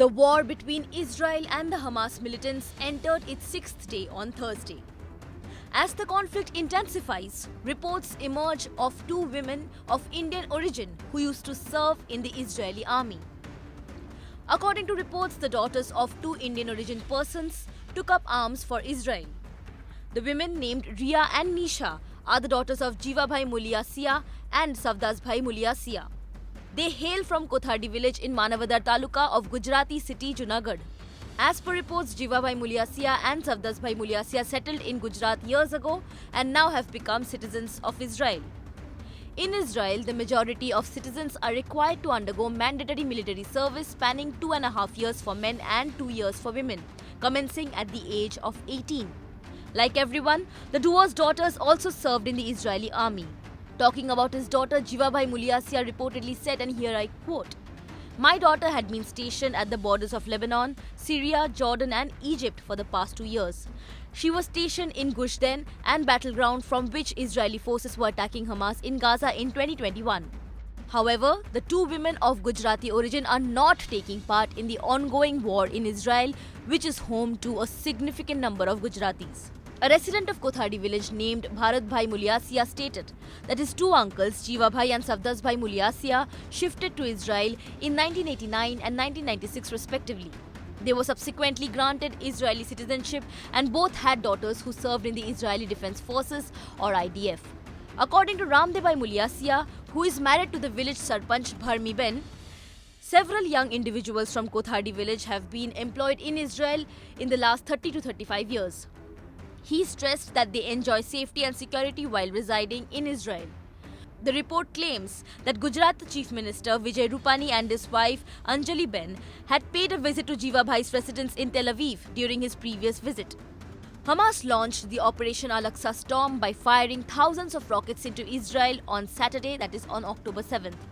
The war between Israel and the Hamas militants entered its sixth day on Thursday. As the conflict intensifies, reports emerge of two women of Indian origin who used to serve in the Israeli army. According to reports, the daughters of two Indian origin persons took up arms for Israel. The women named Ria and Nisha are the daughters of Jivabhai Muliya and Savdasbhai Muliya. They hail from Kothari village in Manavadar Taluka of Gujarati city, Junagadh. As per reports, Jivabhai Muliya and Savdasbhai Muliya settled in Gujarat years ago and now have become citizens of Israel. In Israel, the majority of citizens are required to undergo mandatory military service spanning 2.5 years for men and 2 years for women, commencing at the age of 18. Like everyone, the duo's daughters also served in the Israeli army. Talking about his daughter, Jivabhai Muliya reportedly said, and here I quote, "My daughter had been stationed at the borders of Lebanon, Syria, Jordan and Egypt for the past 2 years. She was stationed in Gush Dan and battleground from which Israeli forces were attacking Hamas in Gaza in 2021. However, the two women of Gujarati origin are not taking part in the ongoing war in Israel, which is home to a significant number of Gujaratis." A resident of Kothari village named Bharatbhai Muliya stated that his two uncles, Jivabhai and Savdasbhai Muliya, shifted to Israel in 1989 and 1996 respectively. They were subsequently granted Israeli citizenship and both had daughters who served in the Israeli Defense Forces or IDF. According to Ramdebhai Muliya, who is married to the village Sarpanch Bharmi Ben, several young individuals from Kothari village have been employed in Israel in the last 30 to 35 years. He stressed that they enjoy safety and security while residing in Israel. The report claims that Gujarat Chief Minister Vijay Rupani and his wife Anjali Ben had paid a visit to Jivabhai's residence in Tel Aviv during his previous visit. Hamas launched the Operation Al-Aqsa Storm by firing thousands of rockets into Israel on Saturday, that is on October 7th.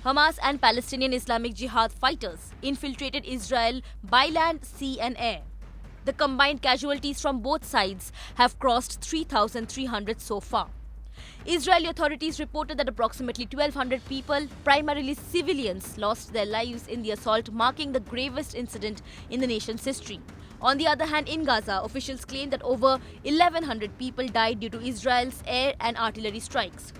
Hamas and Palestinian Islamic Jihad fighters infiltrated Israel by land, sea and air. The combined casualties from both sides have crossed 3,300 so far. Israeli authorities reported that approximately 1,200 people, primarily civilians, lost their lives in the assault, marking the gravest incident in the nation's history. On the other hand, in Gaza, officials claim that over 1,100 people died due to Israel's air and artillery strikes.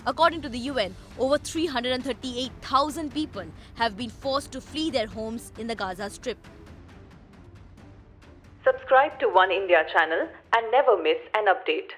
According to the UN, over 338,000 people have been forced to flee their homes in the Gaza Strip. Subscribe to One India channel and never miss an update.